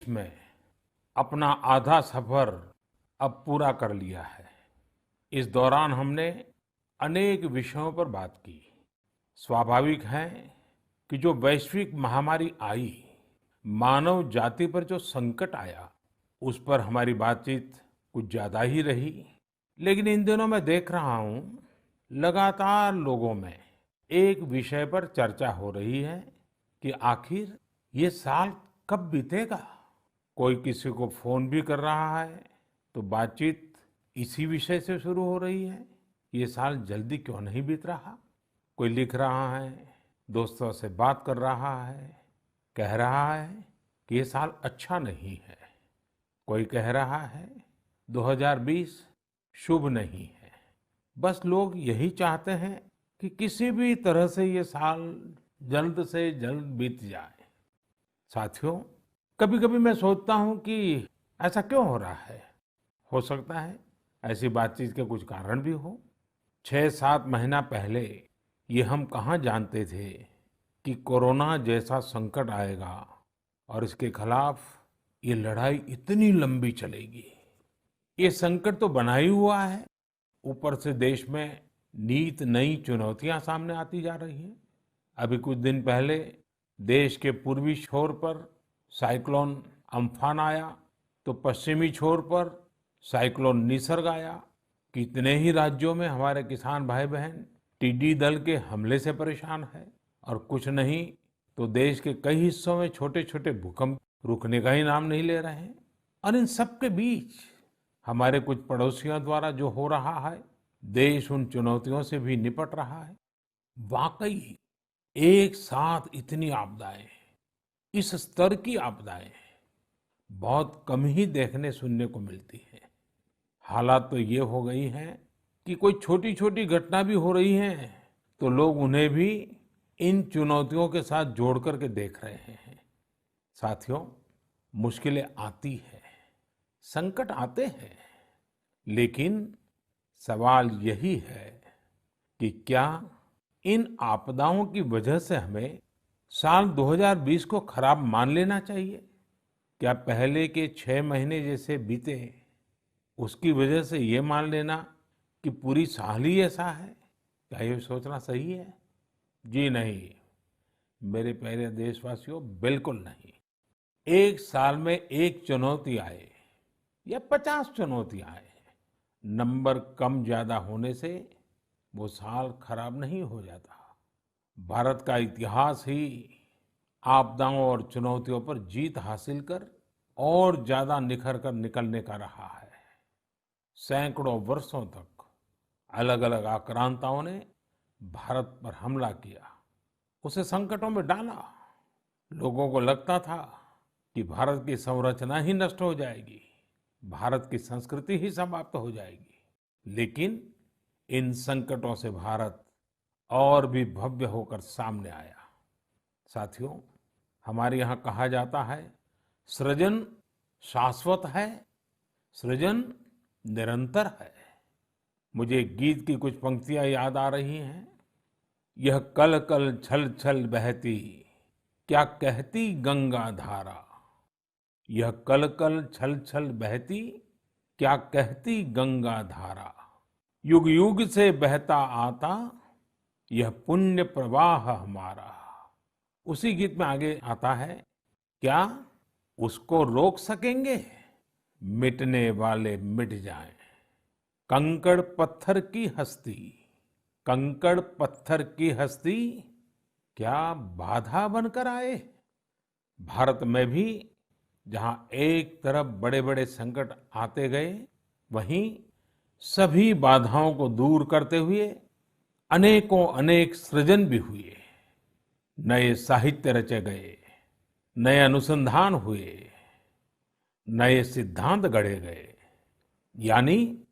में अपना आधा सफर अब पूरा कर लिया है। इस दौरान हमने अनेक विषयों पर बात की। स्वाभाविक है कि जो वैश्विक महामारी आई, मानव जाति पर जो संकट आया, उस पर हमारी बातचीत कुछ ज्यादा ही रही। लेकिन इन दिनों मैं देख रहा हूं, लगातार लोगों में एक विषय पर चर्चा हो रही है कि आखिर ये साल कब बीतेगा। कोई किसी को फोन भी कर रहा है तो बातचीत इसी विषय से शुरू हो रही है। ये साल जल्दी क्यों नहीं बीत रहा। कोई लिख रहा है, दोस्तों से बात कर रहा है, कह रहा है कि ये साल अच्छा नहीं है। कोई कह रहा है 2020 शुभ नहीं है। बस लोग यही चाहते हैं कि किसी भी तरह से ये साल जल्द से जल्द बीत जाए। साथियों, कभी कभी मैं सोचता हूं कि ऐसा क्यों हो रहा है। हो सकता है ऐसी बातचीत के कुछ कारण भी हो। 6-7 महीना पहले ये हम कहाँ जानते थे कि कोरोना जैसा संकट आएगा और इसके खिलाफ ये लड़ाई इतनी लंबी चलेगी। ये संकट तो बना ही हुआ है, ऊपर से देश में नित नई चुनौतियां सामने आती जा रही हैं। अभी कुछ दिन पहले देश के पूर्वी छोर पर साइक्लोन अम्फान आया, तो पश्चिमी छोर पर साइक्लोन निसर्ग आया। कितने ही राज्यों में हमारे किसान भाई बहन टिड्डी दल के हमले से परेशान है, और कुछ नहीं तो देश के कई हिस्सों में छोटे छोटे भूकंप रुकने का ही नाम नहीं ले रहे हैं। और इन सब के बीच हमारे कुछ पड़ोसियों द्वारा जो हो रहा है, देश उन चुनौतियों से भी निपट रहा है। वाकई एक साथ इतनी आपदाएं, इस स्तर की आपदाएं बहुत कम ही देखने सुनने को मिलती है। हालात तो ये हो गई हैं कि कोई छोटी छोटी घटना भी हो रही है तो लोग उन्हें भी इन चुनौतियों के साथ जोड़ करके देख रहे हैं। साथियों, मुश्किलें आती है, संकट आते हैं, लेकिन सवाल यही है कि क्या इन आपदाओं की वजह से हमें साल 2020 को खराब मान लेना चाहिए। क्या पहले के 6 महीने जैसे बीते उसकी वजह से ये मान लेना कि पूरी साल ही ऐसा है, क्या ये सोचना सही है? जी नहीं, मेरे प्यारे देशवासियों, बिल्कुल नहीं। एक साल में एक चुनौती आए या 50 चुनौतियां आए, नंबर कम ज्यादा होने से वो साल खराब नहीं हो जाता। भारत का इतिहास ही आपदाओं और चुनौतियों पर जीत हासिल कर और ज्यादा निखर कर निकलने का रहा है। सैकड़ों वर्षों तक अलग अलग आक्रांताओं ने भारत पर हमला किया, उसे संकटों में डाला। लोगों को लगता था कि भारत की संरचना ही नष्ट हो जाएगी, भारत की संस्कृति ही समाप्त हो जाएगी। लेकिन इन संकटों से भारत और भी भव्य होकर सामने आया। साथियों, हमारे यहाँ कहा जाता है, सृजन शाश्वत है, सृजन निरंतर है। मुझे गीत की कुछ पंक्तियां याद आ रही हैं। यह कल कल छल छल बहती, क्या कहती गंगा धारा। यह कल कल छल छल बहती, क्या कहती गंगा धारा। युग युग से बहता आता, यह पुण्य प्रवाह हमारा। उसी गीत में आगे आता है, क्या उसको रोक सकेंगे, मिटने वाले मिट जाएं। कंकड़ पत्थर की हस्ती, कंकड़ पत्थर की हस्ती, क्या बाधा बनकर आए। भारत में भी जहां एक तरफ बड़े बड़े संकट आते गए, वहीं सभी बाधाओं को दूर करते हुए अनेकों अनेक सृजन भी हुए। नए साहित्य रचे गए, नए अनुसंधान हुए, नए सिद्धांत गढ़े गए। यानी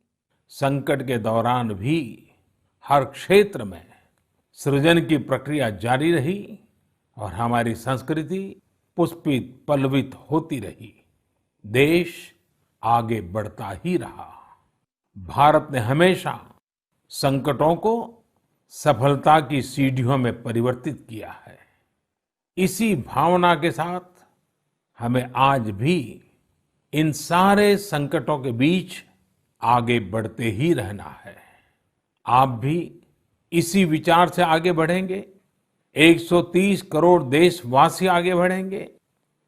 संकट के दौरान भी हर क्षेत्र में सृजन की प्रक्रिया जारी रही और हमारी संस्कृति पुष्पित पल्लवित होती रही। देश आगे बढ़ता ही रहा। भारत ने हमेशा संकटों को सफलता की सीढ़ियों में परिवर्तित किया है। इसी भावना के साथ हमें आज भी इन सारे संकटों के बीच आगे बढ़ते ही रहना है। आप भी इसी विचार से आगे बढ़ेंगे, 130 करोड़ देशवासी आगे बढ़ेंगे,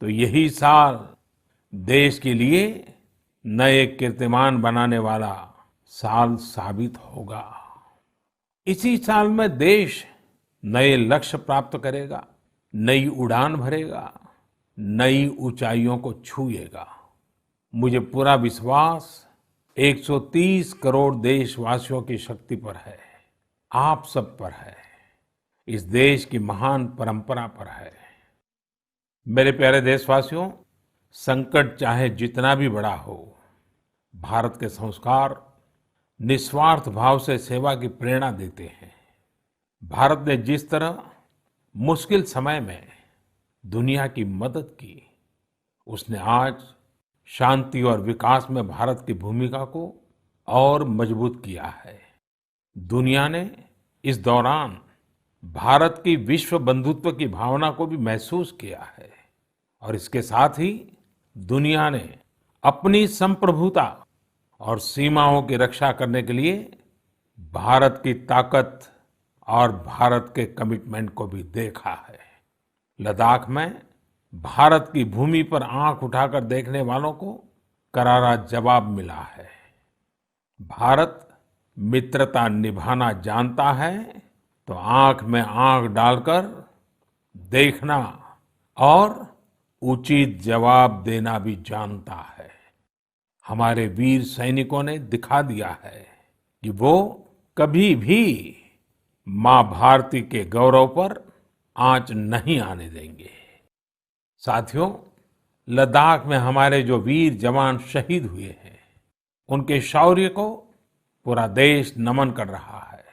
तो यही साल देश के लिए नए कीर्तिमान बनाने वाला साल साबित होगा। इसी साल में देश नए लक्ष्य प्राप्त करेगा, नई उड़ान भरेगा, नई ऊंचाइयों को छुएगा। मुझे पूरा विश्वास 130 करोड़ देशवासियों की शक्ति पर है, आप सब पर है, इस देश की महान परंपरा पर है। मेरे प्यारे देशवासियों, संकट चाहे जितना भी बड़ा हो, भारत के संस्कार निस्वार्थ भाव से सेवा की प्रेरणा देते हैं। भारत ने जिस तरह मुश्किल समय में दुनिया की मदद की, उसने आज शांति और विकास में भारत की भूमिका को और मजबूत किया है। दुनिया ने इस दौरान भारत की विश्व बंधुत्व की भावना को भी महसूस किया है और इसके साथ ही दुनिया ने अपनी संप्रभुता और सीमाओं की रक्षा करने के लिए भारत की ताकत और भारत के कमिटमेंट को भी देखा है। लद्दाख में भारत की भूमि पर आंख उठाकर देखने वालों को करारा जवाब मिला है। भारत मित्रता निभाना जानता है तो आंख में आंख डालकर देखना और उचित जवाब देना भी जानता है। हमारे वीर सैनिकों ने दिखा दिया है कि वो कभी भी मां भारती के गौरव पर आंच नहीं आने देंगे। साथियों, लद्दाख में हमारे जो वीर जवान शहीद हुए हैं, उनके शौर्य को पूरा देश नमन कर रहा है,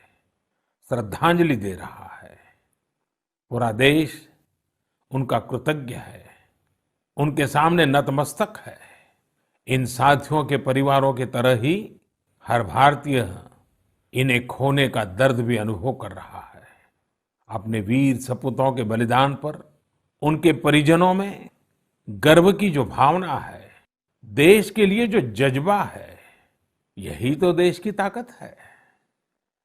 श्रद्धांजलि दे रहा है। पूरा देश उनका कृतज्ञ है, उनके सामने नतमस्तक है। इन साथियों के परिवारों की तरह ही हर भारतीय इन्हें खोने का दर्द भी अनुभव कर रहा है। अपने वीर सपूतों के बलिदान पर उनके परिजनों में गर्व की जो भावना है, देश के लिए जो जज्बा है, यही तो देश की ताकत है।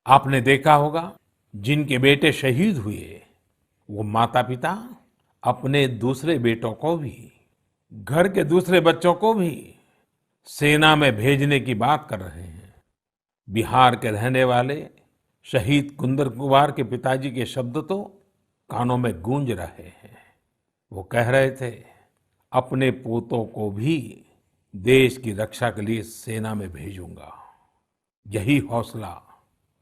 आपने देखा होगा, जिनके बेटे शहीद हुए, वो माता पिता अपने दूसरे बेटों को भी, घर के दूसरे बच्चों को भी सेना में भेजने की बात कर रहे हैं। बिहार के रहने वाले शहीद कुंदन कुमार के पिताजी के शब्द तो कानों में गूंज रहे हैं। वो कह रहे थे, अपने पोतों को भी देश की रक्षा के लिए सेना में भेजूंगा। यही हौसला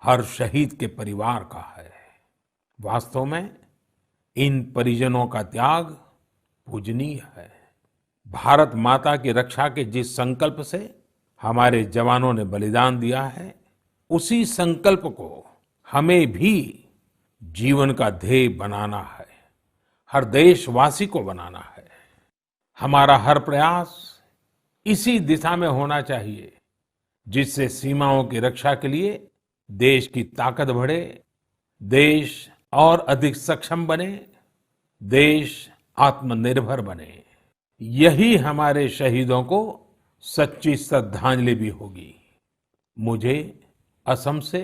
हर शहीद के परिवार का है। वास्तव में इन परिजनों का त्याग पूजनीय है। भारत माता की रक्षा के जिस संकल्प से हमारे जवानों ने बलिदान दिया है, उसी संकल्प को हमें भी जीवन का ध्येय बनाना है, हर देशवासी को बनाना है। हमारा हर प्रयास इसी दिशा में होना चाहिए, जिससे सीमाओं की रक्षा के लिए देश की ताकत बढ़े, देश और अधिक सक्षम बने, देश आत्मनिर्भर बने। यही हमारे शहीदों को सच्ची श्रद्धांजलि भी होगी। मुझे असम से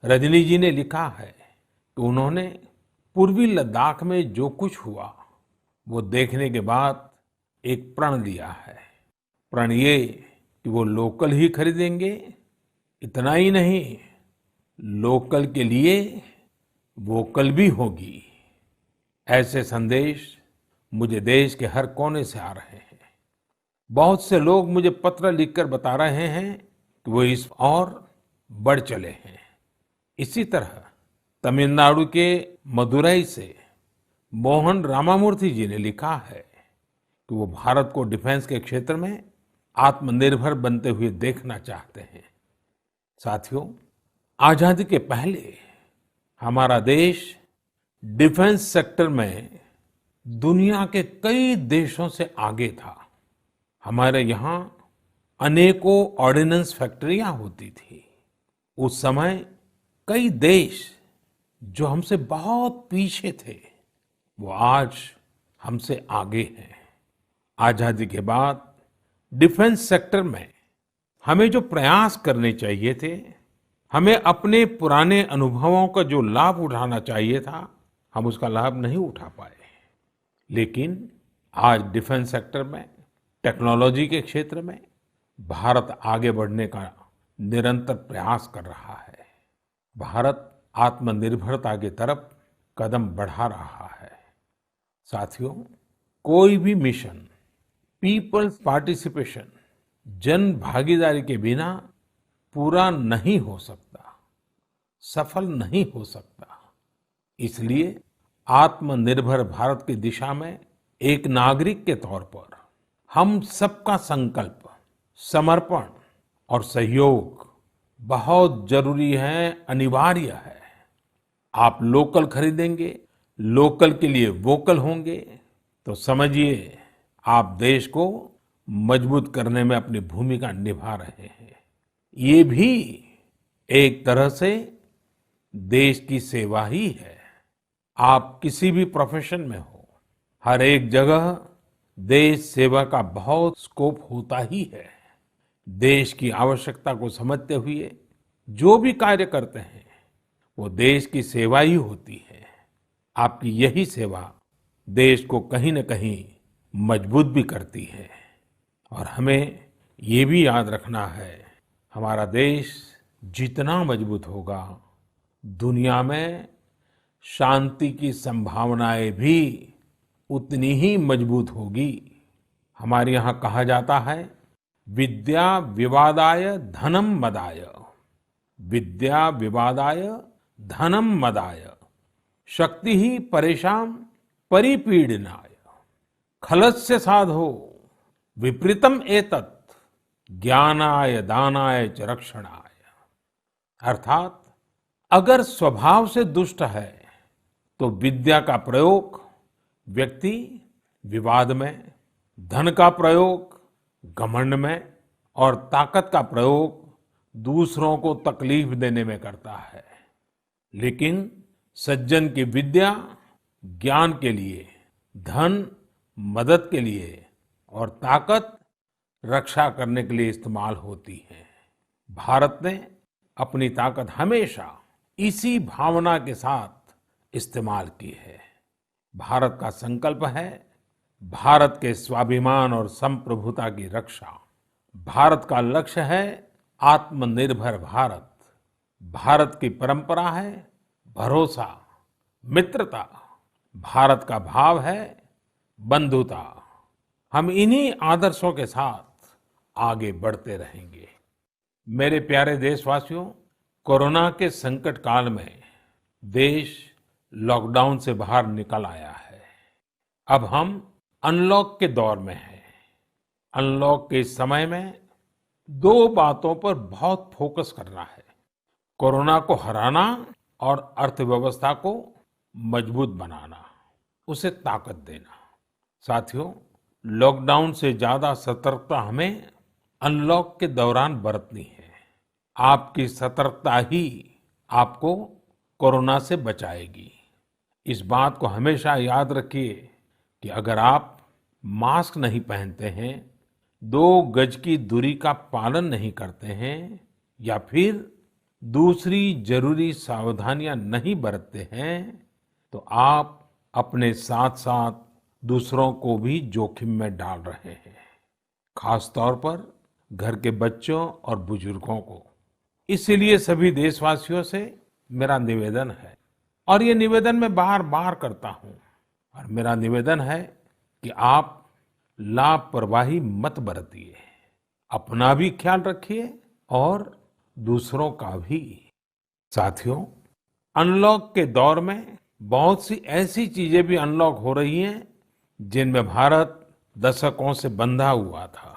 रजनी जी ने लिखा है कि उन्होंने पूर्वी लद्दाख में जो कुछ हुआ, वो देखने के बाद एक प्रण लिया है। प्रण ये कि वो लोकल ही खरीदेंगे, इतना ही नहीं, लोकल के लिए वोकल भी होगी। ऐसे संदेश मुझे देश के हर कोने से आ रहे हैं। बहुत से लोग मुझे पत्र लिखकर बता रहे हैं कि वो इस और बढ़ चले हैं। इसी तरह तमिलनाडु के मदुरई से मोहन रामामूर्ति जी ने लिखा है कि वो भारत को डिफेंस के क्षेत्र में आत्मनिर्भर बनते हुए देखना चाहते हैं। साथियों, आजादी के पहले हमारा देश डिफेंस सेक्टर में दुनिया के कई देशों से आगे था। हमारे यहाँ अनेकों ऑर्डिनेंस फैक्ट्रियां होती थी। उस समय कई देश जो हमसे बहुत पीछे थे, वो आज हमसे आगे हैं। आजादी के बाद डिफेंस सेक्टर में हमें जो प्रयास करने चाहिए थे, हमें अपने पुराने अनुभवों का जो लाभ उठाना चाहिए था, हम उसका लाभ नहीं उठा पाए। लेकिन आज डिफेंस सेक्टर में, टेक्नोलॉजी के क्षेत्र में भारत आगे बढ़ने का निरंतर प्रयास कर रहा है। भारत आत्मनिर्भरता की तरफ कदम बढ़ा रहा है। साथियों, कोई भी मिशन पीपल्स पार्टिसिपेशन, जन भागीदारी के बिना पूरा नहीं हो सकता, सफल नहीं हो सकता। इसलिए आत्मनिर्भर भारत की दिशा में एक नागरिक के तौर पर हम सबका संकल्प, समर्पण और सहयोग बहुत जरूरी है, अनिवार्य है। आप लोकल खरीदेंगे, लोकल के लिए वोकल होंगे, तो समझिए आप देश को मजबूत करने में अपनी भूमिका निभा रहे हैं। ये भी एक तरह से देश की सेवा ही है। आप किसी भी प्रोफेशन में हो, हर एक जगह देश सेवा का बहुत स्कोप होता ही है। देश की आवश्यकता को समझते हुए जो भी कार्य करते हैं, वो देश की सेवा ही होती है। आपकी यही सेवा देश को कहीं न कहीं मजबूत भी करती है। और हमें ये भी याद रखना है, हमारा देश जितना मजबूत होगा, दुनिया में शांति की संभावनाएं भी उतनी ही मजबूत होगी। हमारे यहाँ कहा जाता है, विद्या विवादाय धनम मदाय, विद्या विवादाय धनम मदाय, शक्ति ही परेशान परिपीडनाय, खलस्य साधो विपरीतम एतत्, ज्ञानाय दानाय च रक्षणाय। अर्थात अगर स्वभाव से दुष्ट है तो विद्या का प्रयोग व्यक्ति विवाद में, धन का प्रयोग घमंड में और ताकत का प्रयोग दूसरों को तकलीफ देने में करता है। लेकिन सज्जन की विद्या ज्ञान के लिए, धन मदद के लिए और ताकत रक्षा करने के लिए इस्तेमाल होती है। भारत ने अपनी ताकत हमेशा इसी भावना के साथ इस्तेमाल की है। भारत का संकल्प है भारत के स्वाभिमान और संप्रभुता की रक्षा। भारत का लक्ष्य है आत्मनिर्भर भारत। भारत की परंपरा है भरोसा, मित्रता। भारत का भाव है बंधुता। हम इन्हीं आदर्शों के साथ आगे बढ़ते रहेंगे। मेरे प्यारे देशवासियों, कोरोना के संकट काल में देश लॉकडाउन से बाहर निकल आया है। अब हम अनलॉक के दौर में हैं। अनलॉक के इस समय में दो बातों पर बहुत फोकस करना है: कोरोना को हराना और अर्थव्यवस्था को मजबूत बनाना, उसे ताकत देना। साथियों, लॉकडाउन से ज्यादा सतर्कता हमें अनलॉक के दौरान बरतनी है। आपकी सतर्कता ही आपको कोरोना से बचाएगी। इस बात को हमेशा याद रखिए कि अगर आप मास्क नहीं पहनते हैं, 2 गज की दूरी का पालन नहीं करते हैं या फिर दूसरी जरूरी सावधानियां नहीं बरतते हैं, तो आप अपने साथ साथ दूसरों को भी जोखिम में डाल रहे हैं। खास तौर पर घर के बच्चों और बुजुर्गों को। इसीलिए सभी देशवासियों से मेरा निवेदन है, और ये निवेदन मैं बार बार करता हूं, और मेरा निवेदन है कि आप लापरवाही मत बरतिए। अपना भी ख्याल रखिए और दूसरों का भी। साथियों, अनलॉक के दौर में बहुत सी ऐसी चीजें भी अनलॉक हो रही हैं जिनमें भारत दशकों से बंधा हुआ था।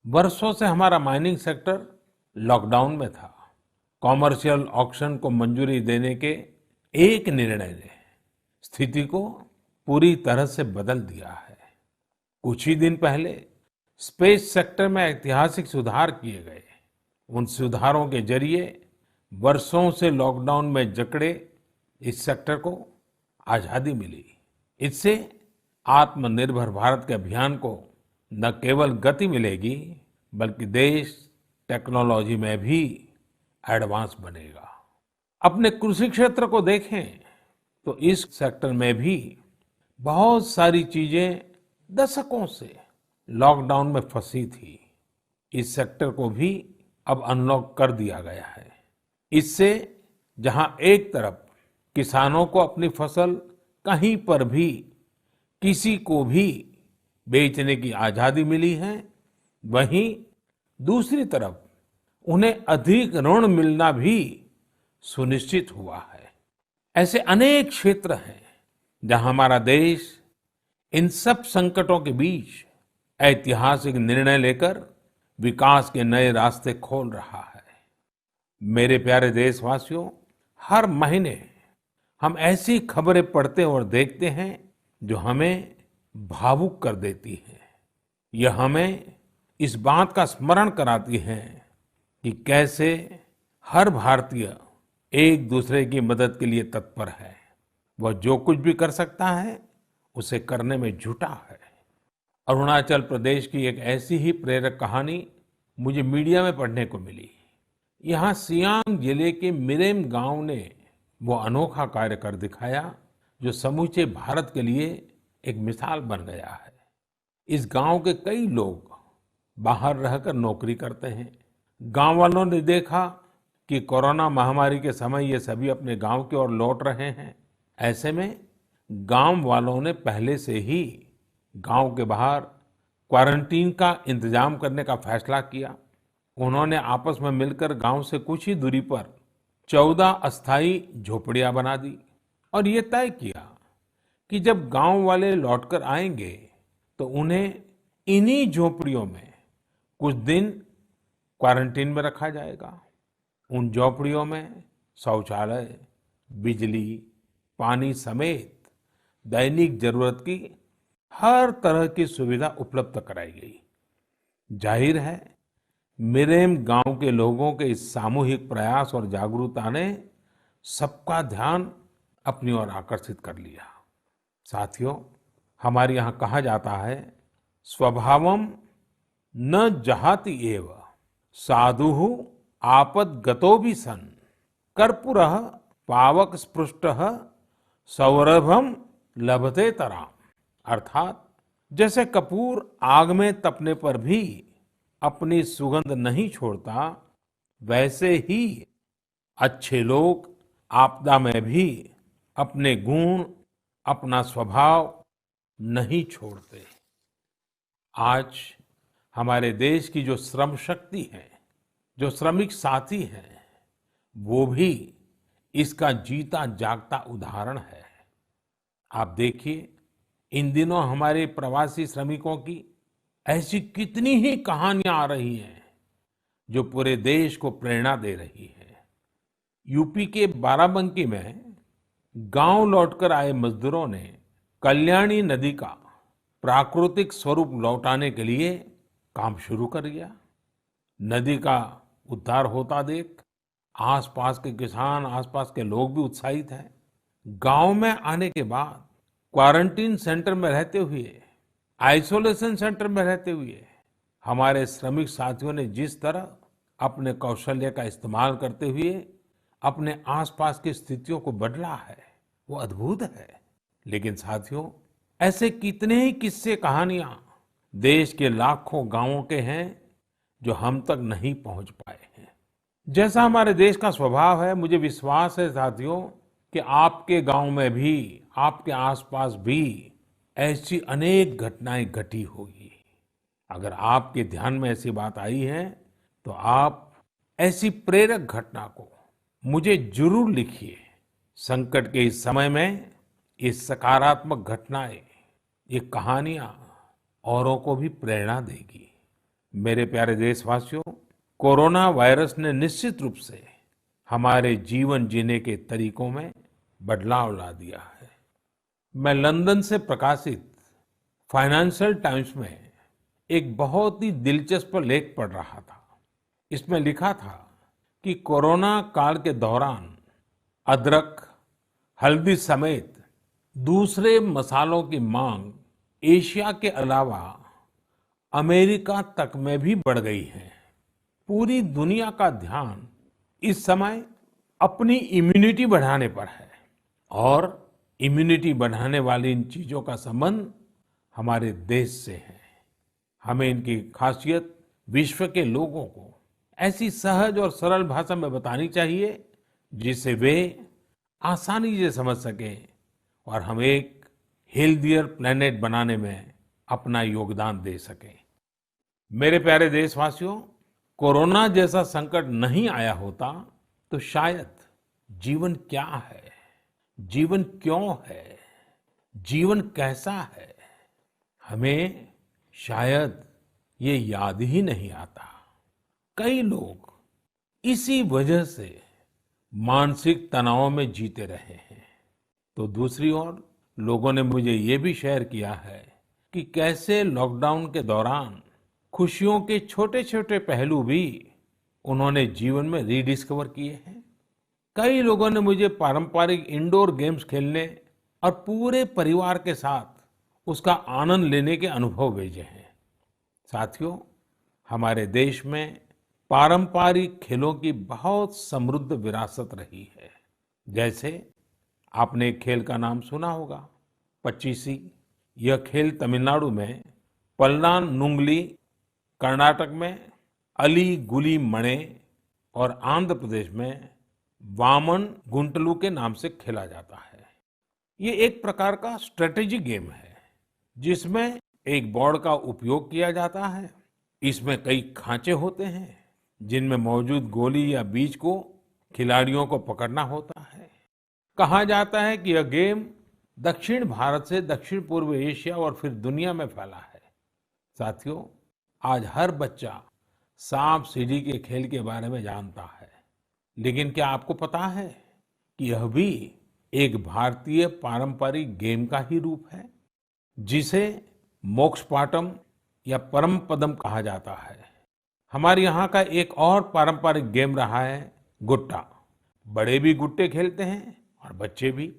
वर्षों से हमारा माइनिंग सेक्टर लॉकडाउन में था। कॉमर्शियल ऑक्शन को मंजूरी देने के एक निर्णय ने स्थिति को पूरी तरह से बदल दिया है। कुछ ही दिन पहले स्पेस सेक्टर में ऐतिहासिक सुधार किए गए। उन सुधारों के जरिए वर्षों से लॉकडाउन में जकड़े इस सेक्टर को आजादी मिली। इससे आत्मनिर्भर भारत के अभियान को न केवल गति मिलेगी, बल्कि देश टेक्नोलॉजी में भी एडवांस बनेगा। अपने कृषि क्षेत्र को देखें तो इस सेक्टर में भी बहुत सारी चीजें दशकों से लॉकडाउन में फंसी थी। इस सेक्टर को भी अब अनलॉक कर दिया गया है। इससे जहां एक तरफ किसानों को अपनी फसल कहीं पर भी किसी को भी बेचने की आजादी मिली है, वहीं दूसरी तरफ उन्हें अधिक ऋण मिलना भी सुनिश्चित हुआ है। ऐसे अनेक क्षेत्र हैं जहां हमारा देश इन सब संकटों के बीच ऐतिहासिक निर्णय लेकर विकास के नए रास्ते खोल रहा है। मेरे प्यारे देशवासियों, हर महीने हम ऐसी खबरें पढ़ते और देखते हैं जो हमें भावुक कर देती हैं। यह हमें इस बात का स्मरण कराती है कि कैसे हर भारतीय एक दूसरे की मदद के लिए तत्पर है। वह जो कुछ भी कर सकता है उसे करने में जुटा है। अरुणाचल प्रदेश की एक ऐसी ही प्रेरक कहानी मुझे मीडिया में पढ़ने को मिली। यहाँ सियांग जिले के मिरेम गांव ने वो अनोखा कार्य कर दिखाया जो समूचे भारत के लिए एक मिसाल बन गया है। इस गांव के कई लोग बाहर रहकर नौकरी करते हैं। गांव वालों ने देखा कि कोरोना महामारी के समय ये सभी अपने गांव की ओर लौट रहे हैं। ऐसे में गांव वालों ने पहले से ही गांव के बाहर क्वारंटीन का इंतजाम करने का फैसला किया। उन्होंने आपस में मिलकर गांव से कुछ ही दूरी पर 14 अस्थायी झोपड़ियां बना दी और ये तय किया कि जब गांव वाले लौटकर आएंगे तो उन्हें इन्हीं झोपड़ियों में कुछ दिन क्वारंटीन में रखा जाएगा। उन झोपड़ियों में शौचालय, बिजली, पानी समेत दैनिक जरूरत की हर तरह की सुविधा उपलब्ध कराई गई। जाहिर है, मिरेम गांव के लोगों के इस सामूहिक प्रयास और जागरूकता ने सबका ध्यान अपनी ओर आकर्षित कर लिया। साथियों, हमारे यहाँ कहा जाता है, स्वभावम न जहाति एव साधुः आपद्गतो भी सन कर्पूरः पावक स्पृष्टः सौरभम लभते तराम। अर्थात जैसे कपूर आग में तपने पर भी अपनी सुगंध नहीं छोड़ता, वैसे ही अच्छे लोग आपदा में भी अपने गुण, अपना स्वभाव नहीं छोड़ते। आज हमारे देश की जो श्रम शक्ति है, जो श्रमिक साथी हैं, वो भी इसका जीता जागता उदाहरण है। आप देखिए, इन दिनों हमारे प्रवासी श्रमिकों की ऐसी कितनी ही कहानियां आ रही हैं जो पूरे देश को प्रेरणा दे रही है। यूपी के बाराबंकी में गांव लौटकर आए मजदूरों ने कल्याणी नदी का प्राकृतिक स्वरूप लौटाने के लिए काम शुरू कर दिया। नदी का उद्धार होता देख आसपास के किसान, आसपास के लोग भी उत्साहित हैं। गांव में आने के बाद क्वारंटीन सेंटर में रहते हुए, आइसोलेशन सेंटर में रहते हुए हमारे श्रमिक साथियों ने जिस तरह अपने कौशल्य का इस्तेमाल करते हुए अपने आसपास की स्थितियों को बदला है, वो अद्भुत है। लेकिन साथियों, ऐसे कितने ही किस्से, कहानियां देश के लाखों गांवों के हैं जो हम तक नहीं पहुंच पाए हैं। जैसा हमारे देश का स्वभाव है, मुझे विश्वास है साथियों कि आपके गांव में भी, आपके आसपास भी ऐसी अनेक घटनाएं घटी होगी। अगर आपके ध्यान में ऐसी बात आई है तो आप ऐसी प्रेरक घटना को मुझे जरूर लिखिए। संकट के इस समय में ये सकारात्मक घटनाएं, ये कहानियां औरों को भी प्रेरणा देगी। मेरे प्यारे देशवासियों, कोरोना वायरस ने निश्चित रूप से हमारे जीवन जीने के तरीकों में बदलाव ला दिया है। मैं लंदन से प्रकाशित फाइनेंशियल टाइम्स में एक बहुत ही दिलचस्प लेख पढ़ रहा था। इसमें लिखा था कि कोरोना काल के दौरान अदरक, हल्दी समेत दूसरे मसालों की मांग एशिया के अलावा अमेरिका तक में भी बढ़ गई है। पूरी दुनिया का ध्यान इस समय अपनी इम्यूनिटी बढ़ाने पर है और इम्यूनिटी बढ़ाने वाली इन चीजों का संबंध हमारे देश से है। हमें इनकी खासियत विश्व के लोगों को ऐसी सहज और सरल भाषा में बतानी चाहिए जिससे वे आसानी से समझ सकें और हम एक हेल्थियर प्लेनेट बनाने में अपना योगदान दे सकें। मेरे प्यारे देशवासियों, कोरोना जैसा संकट नहीं आया होता तो शायद जीवन क्या है, जीवन क्यों है, जीवन कैसा है, हमें शायद ये याद ही नहीं आता। कई लोग इसी वजह से मानसिक तनाव में जीते रहे हैं। तो दूसरी ओर लोगों ने मुझे ये भी शेयर किया है कि कैसे लॉकडाउन के दौरान खुशियों के छोटे छोटे पहलू भी उन्होंने जीवन में रीडिस्कवर किए हैं। कई लोगों ने मुझे पारंपरिक इंडोर गेम्स खेलने और पूरे परिवार के साथ उसका आनंद लेने के अनुभव भेजे हैं। साथियों, हमारे देश में पारंपरिक खेलों की बहुत समृद्ध विरासत रही है। जैसे आपने एक खेल का नाम सुना होगा, पचीसी। यह खेल तमिलनाडु में पल्लान्गुली, कर्नाटक में अली गुली मणे और आंध्र प्रदेश में वामन गुंटलू के नाम से खेला जाता है। ये एक प्रकार का स्ट्रेटेजी गेम है जिसमें एक बोर्ड का उपयोग किया जाता है। इसमें कई खांचे होते हैं जिनमें मौजूद गोली या बीज को खिलाड़ियों को पकड़ना होता है। कहा जाता है कि यह गेम दक्षिण भारत से दक्षिण पूर्व एशिया और फिर दुनिया में फैला है। साथियों, आज हर बच्चा सांप सीढ़ी के खेल के बारे में जानता है, लेकिन क्या आपको पता है कि यह भी एक भारतीय पारंपरिक गेम का ही रूप है जिसे मोक्ष पाटम या परम पदम कहा जाता है। हमारे यहाँ का एक और पारंपरिक गेम रहा है गुट्टा। बड़े भी गुट्टे खेलते हैं और बच्चे भी।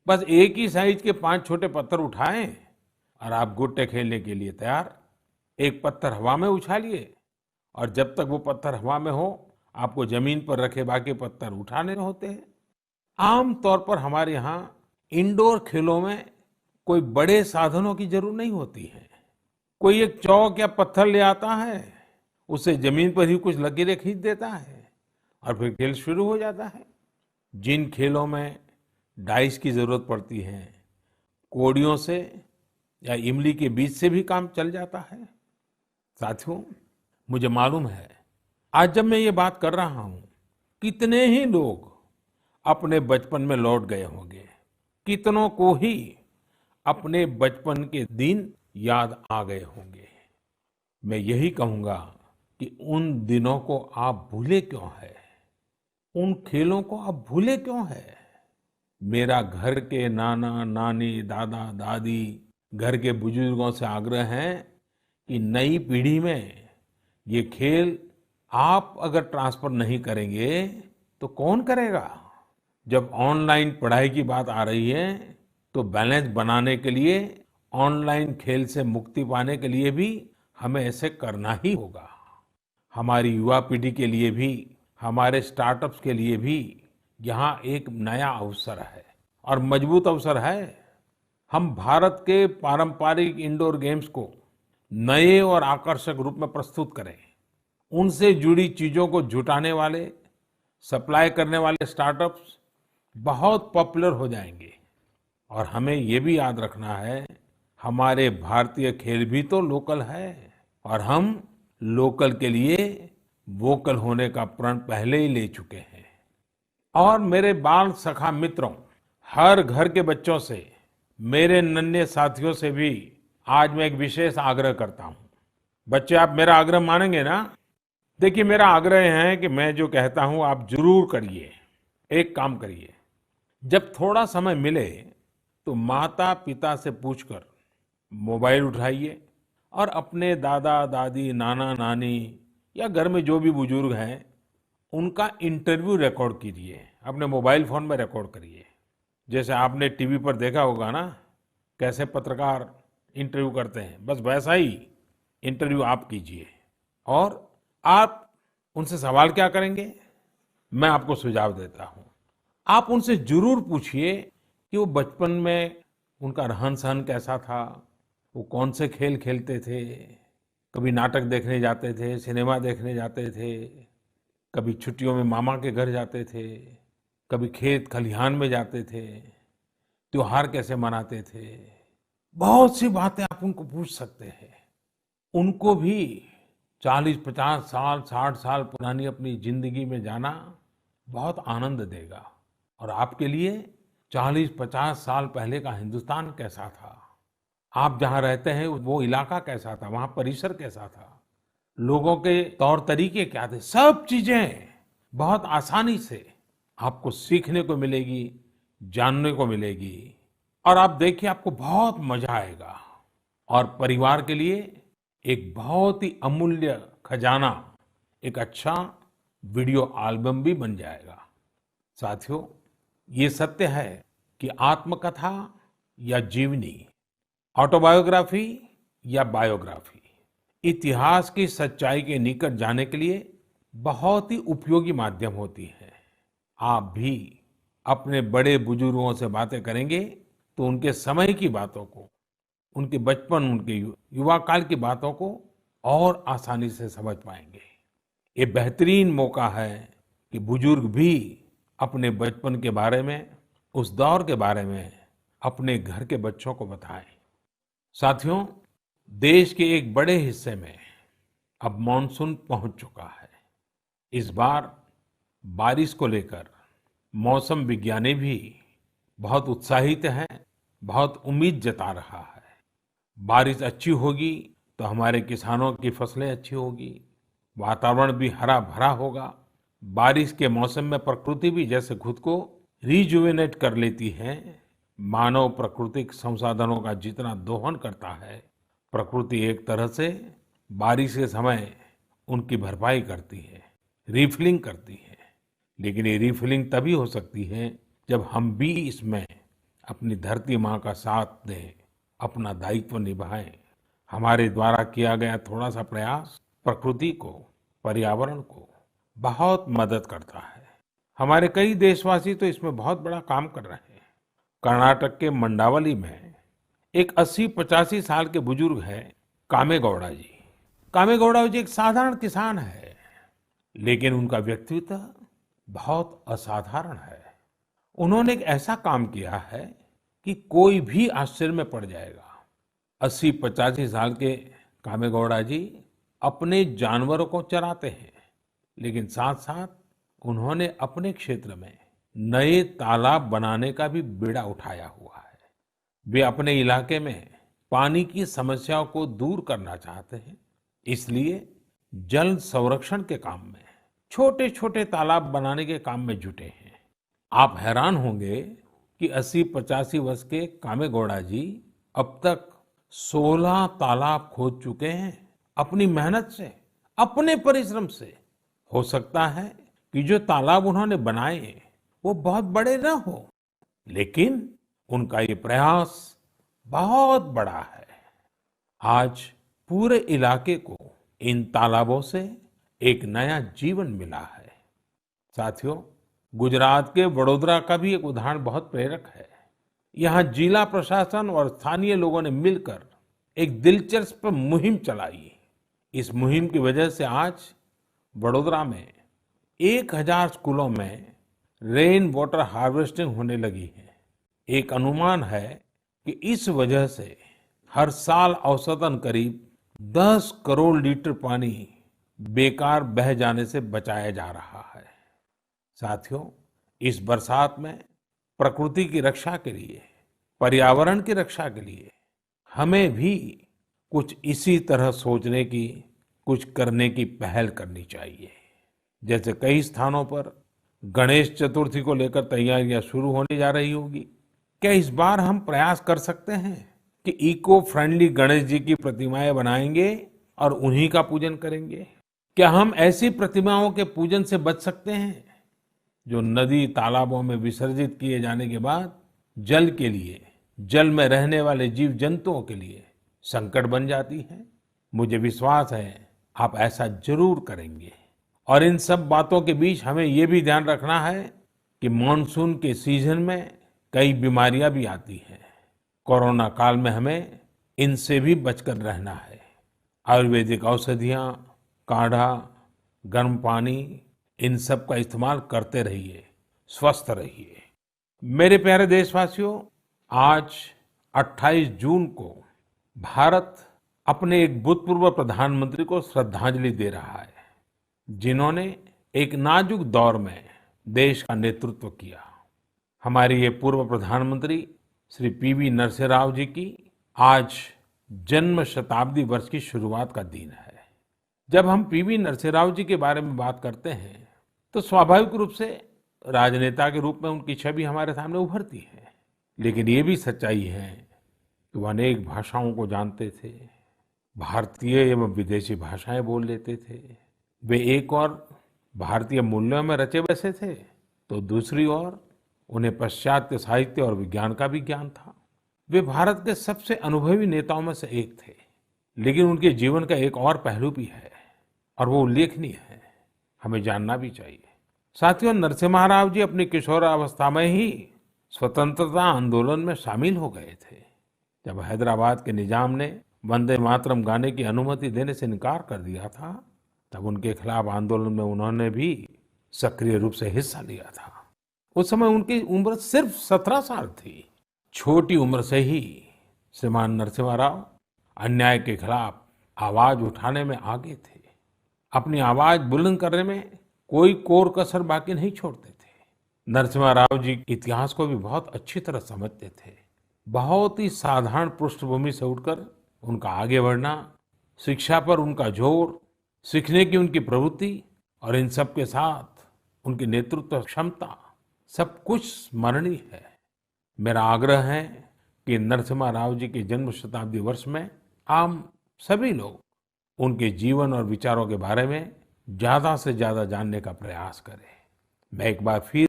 बस एक ही साइज के 5 छोटे पत्थर उठाएं और आप गुट्टे खेलने के लिए तैयार। एक पत्थर हवा में उछालिए और जब तक वो पत्थर हवा में हो आपको जमीन पर रखे बाकी पत्थर उठाने होते हैं। आम तौर पर हमारे यहाँ इंडोर खेलों में कोई बड़े साधनों की जरूरत नहीं होती है। कोई एक चौक या पत्थर ले आता है, उसे जमीन पर ही कुछ लकीरें खींच देता है और फिर खेल शुरू हो जाता है। जिन खेलों में डाइस की जरूरत पड़ती है, कौड़ियों से या इमली के बीज से भी काम चल जाता है। साथियों, मुझे मालूम है आज जब मैं ये बात कर रहा हूं, कितने ही लोग अपने बचपन में लौट गए होंगे। कितनों को ही अपने बचपन के दिन याद आ गए होंगे। मैं यही कहूंगा कि उन दिनों को आप भूले क्यों है, उन खेलों को आप भूले क्यों है। मेरा घर के नाना नानी, दादा दादी, घर के बुजुर्गों से आग्रह है कि नई पीढ़ी में ये खेल आप अगर ट्रांसफर नहीं करेंगे तो कौन करेगा। जब ऑनलाइन पढ़ाई की बात आ रही है तो बैलेंस बनाने के लिए, ऑनलाइन खेल से मुक्ति पाने के लिए भी हमें ऐसे करना ही होगा। हमारी युवा पीढ़ी के लिए भी, हमारे स्टार्टअप्स के लिए भी यहाँ एक नया अवसर है और मजबूत अवसर है। हम भारत के पारंपरिक इंडोर गेम्स को नए और आकर्षक रूप में प्रस्तुत करें। उनसे जुड़ी चीजों को जुटाने वाले, सप्लाई करने वाले स्टार्टअप्स बहुत पॉपुलर हो जाएंगे। और हमें ये भी याद रखना है, हमारे भारतीय खेल भी तो लोकल है और हम लोकल के लिए वोकल होने का प्रण पहले ही ले चुके हैं। और मेरे बाल सखा मित्रों, हर घर के बच्चों से, मेरे नन्हे साथियों से भी आज मैं एक विशेष आग्रह करता हूं। बच्चे, आप मेरा आग्रह मानेंगे ना? देखिए, मेरा आग्रह है कि मैं जो कहता हूं आप जरूर करिए। एक काम करिए, जब थोड़ा समय मिले तो माता पिता से पूछकर मोबाइल उठाइए और अपने दादा दादी, नाना नानी या घर में जो भी बुजुर्ग हैं उनका इंटरव्यू रिकॉर्ड कीजिए। अपने मोबाइल फोन में रिकॉर्ड करिए। जैसे आपने टीवी पर देखा होगा ना, कैसे पत्रकार इंटरव्यू करते हैं, बस वैसा ही इंटरव्यू आप कीजिए और आप उनसे सवाल क्या करेंगे, मैं आपको सुझाव देता हूँ। आप उनसे जरूर पूछिए कि वो बचपन में उनका रहन-सहन कैसा था, वो कौन से खेल खेलते थे, कभी नाटक देखने जाते थे, सिनेमा देखने जाते थे, कभी छुट्टियों में मामा के घर जाते थे, कभी खेत खलिहान में जाते थे, त्योहार कैसे मनाते थे। बहुत सी बातें आप उनको पूछ सकते हैं। उनको भी 40-50 साल, 60 साल पुरानी अपनी जिंदगी में जाना बहुत आनंद देगा। और आपके लिए 40-50 साल पहले का हिंदुस्तान कैसा था, आप जहाँ रहते हैं वो इलाका कैसा था, वहाँ परिसर कैसा था, लोगों के तौर तरीके क्या थे, सब चीजें बहुत आसानी से आपको सीखने को मिलेगी, जानने को मिलेगी। और आप देखिए आपको बहुत मजा आएगा। और परिवार के लिए एक बहुत ही अमूल्य खजाना, एक अच्छा वीडियो एल्बम भी बन जाएगा। साथियों, ये सत्य है कि आत्मकथा या जीवनी, ऑटोबायोग्राफी या बायोग्राफी, इतिहास की सच्चाई के निकट जाने के लिए बहुत ही उपयोगी माध्यम होती है। आप भी अपने बड़े बुजुर्गों से बातें करेंगे तो उनके समय की बातों को, उनके बचपन, उनके युवा काल की बातों को और आसानी से समझ पाएंगे। ये बेहतरीन मौका है कि बुजुर्ग भी अपने बचपन के बारे में, उस दौर के बारे में अपने घर के बच्चों को बताएं। साथियों, देश के एक बड़े हिस्से में अब मानसून पहुंच चुका है। इस बार बारिश को लेकर मौसम विज्ञानी भी बहुत उत्साहित हैं, बहुत उम्मीद जता रहा है। बारिश अच्छी होगी तो हमारे किसानों की फसलें अच्छी होगी, वातावरण भी हरा भरा होगा। बारिश के मौसम में प्रकृति भी जैसे खुद को रिजुवेनेट कर लेती है। मानव प्राकृतिक संसाधनों का जितना दोहन करता है, प्रकृति एक तरह से बारिश के समय उनकी भरपाई करती है, रिफिलिंग करती है। लेकिन ये रिफिलिंग तभी हो सकती है जब हम भी इसमें अपनी धरती माँ का साथ दें, अपना दायित्व निभाएं। हमारे द्वारा किया गया थोड़ा सा प्रयास प्रकृति को, पर्यावरण को बहुत मदद करता है। हमारे कई देशवासी तो इसमें बहुत बड़ा काम कर रहे हैं। कर्नाटक के मंडावली में एक 80-85 साल के बुजुर्ग हैं कामेगौड़ा जी। कामेगौड़ा जी एक साधारण किसान है, लेकिन उनका व्यक्तित्व बहुत असाधारण है। उन्होंने एक ऐसा काम किया है कि कोई भी आश्चर्य में पड़ जाएगा। 80-85 साल के कामेगौड़ा जी अपने जानवरों को चराते हैं, लेकिन साथ साथ उन्होंने अपने क्षेत्र में नए तालाब बनाने का भी बीड़ा उठाया हुआ है। वे अपने इलाके में पानी की समस्याओं को दूर करना चाहते हैं, इसलिए जल संरक्षण के काम में छोटे छोटे तालाब बनाने के काम में जुटे हैं। आप हैरान होंगे कि 80-85 वर्ष के कामेगौड़ा जी अब तक 16 तालाब खोद चुके हैं, अपनी मेहनत से, अपने परिश्रम से। हो सकता है कि जो तालाब उन्होंने बनाए वो बहुत बड़े ना हो, लेकिन उनका ये प्रयास बहुत बड़ा है। आज पूरे इलाके को इन तालाबों से एक नया जीवन मिला है। साथियों, गुजरात के वडोदरा का भी एक उदाहरण बहुत प्रेरक है। यहाँ जिला प्रशासन और स्थानीय लोगों ने मिलकर एक दिलचस्प मुहिम चलाई। इस मुहिम की वजह से आज वडोदरा में 1000 स्कूलों में रेन वाटर हार्वेस्टिंग होने लगी है। एक अनुमान है कि इस वजह से हर साल औसतन करीब 10 करोड़ लीटर पानी बेकार बह जाने से बचाया जा रहा है। साथियों, इस बरसात में प्रकृति की रक्षा के लिए, पर्यावरण की रक्षा के लिए हमें भी कुछ इसी तरह सोचने की, कुछ करने की पहल करनी चाहिए। जैसे कई स्थानों पर गणेश चतुर्थी को लेकर तैयारियां शुरू होने जा रही होगी। क्या इस बार हम प्रयास कर सकते हैं कि इको फ्रेंडली गणेश जी की प्रतिमाएं बनाएंगे और उन्हीं का पूजन करेंगे? क्या हम ऐसी प्रतिमाओं के पूजन से बच सकते हैं जो नदी तालाबों में विसर्जित किए जाने के बाद जल के लिए, जल में रहने वाले जीव जंतुओं के लिए संकट बन जाती है? मुझे विश्वास है आप ऐसा जरूर करेंगे। और इन सब बातों के बीच हमें ये भी ध्यान रखना है कि मानसून के सीजन में कई बीमारियां भी आती हैं। कोरोना काल में हमें इनसे भी बचकर रहना है। आयुर्वेदिक औषधियां, काढ़ा, गर्म पानी, इन सब का इस्तेमाल करते रहिए, स्वस्थ रहिए। मेरे प्यारे देशवासियों, आज 28 जून को भारत अपने एक भूतपूर्व प्रधानमंत्री को श्रद्धांजलि दे रहा है, जिन्होंने एक नाजुक दौर में देश का नेतृत्व किया। हमारे ये पूर्व प्रधानमंत्री श्री पीवी नरसिम्हा राव जी की आज जन्म शताब्दी वर्ष की शुरुआत का दिन है। जब हम पीवी नरसिम्हा राव जी के बारे में बात करते हैं तो स्वाभाविक रूप से राजनेता के रूप में उनकी छवि हमारे सामने उभरती है। लेकिन ये भी सच्चाई है कि वो अनेक भाषाओं को जानते थे, भारतीय एवं विदेशी भाषाएं बोल लेते थे। वे एक और भारतीय मूल्यों में रचे बसे थे तो दूसरी ओर उन्हें पाश्चात्य साहित्य और विज्ञान का भी ज्ञान था। वे भारत के सबसे अनुभवी नेताओं में से एक थे। लेकिन उनके जीवन का एक और पहलू भी है और वो उल्लेखनीय है, हमें जानना भी चाहिए। साथियों, नरसिम्हा राव जी अपनी किशोरावस्था में ही स्वतंत्रता आंदोलन में शामिल हो गए थे। जब हैदराबाद के निजाम ने वंदे मातरम गाने की अनुमति देने से इनकार कर दिया था, तब उनके खिलाफ आंदोलन में उन्होंने भी सक्रिय रूप से हिस्सा लिया था। उस समय उनकी उम्र सिर्फ 17 साल थी। छोटी उम्र से ही श्रीमान नरसिम्हा राव अन्याय के खिलाफ आवाज उठाने में आगे थे। अपनी आवाज बुलंद करने में कोई कोर कसर बाकी नहीं छोड़ते थे। नरसिम्हा राव जी इतिहास को भी बहुत अच्छी तरह समझते थे। बहुत ही साधारण पृष्ठभूमि से उठकर उनका आगे बढ़ना, शिक्षा पर उनका जोर, सीखने की उनकी प्रवृत्ति और इन सब के साथ उनकी नेतृत्व क्षमता, सब कुछ स्मरणीय है। मेरा आग्रह है कि नरसिम्हा राव जी के जन्म शताब्दी वर्ष में हम सभी लोग उनके जीवन और विचारों के बारे में ज्यादा से ज्यादा जानने का प्रयास करें। मैं एक बार फिर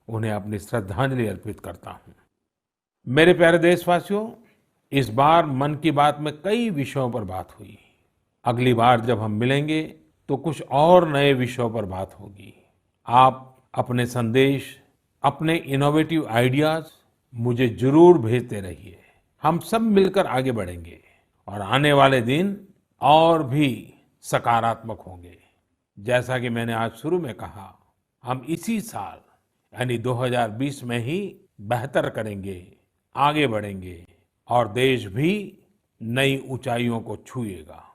उन्हें अपनी श्रद्धांजलि अर्पित करता हूं। मेरे प्यारे देशवासियों, इस बार मन की बात में कई विषयों पर बात हुई। अगली बार जब हम मिलेंगे तो कुछ और नए विषयों पर बात होगी। आप अपने संदेश, अपने इनोवेटिव आइडियाज मुझे जरूर भेजते रहिए। हम सब मिलकर आगे बढ़ेंगे और आने वाले दिन और भी सकारात्मक होंगे। जैसा कि मैंने आज शुरू में कहा, हम इसी साल यानी 2020 में ही बेहतर करेंगे, आगे बढ़ेंगे और देश भी नई ऊंचाइयों को छुएगा।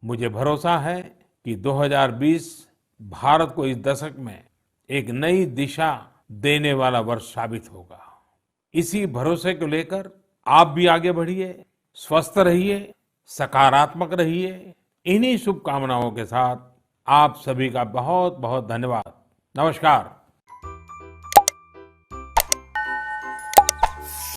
मुझे भरोसा है कि 2020 भारत को इस दशक में एक नई दिशा देने वाला वर्ष साबित होगा। इसी भरोसे को लेकर आप भी आगे बढ़िए, स्वस्थ रहिए, सकारात्मक रहिए। इन्हीं शुभकामनाओं के साथ आप सभी का बहुत बहुत धन्यवाद। नमस्कार।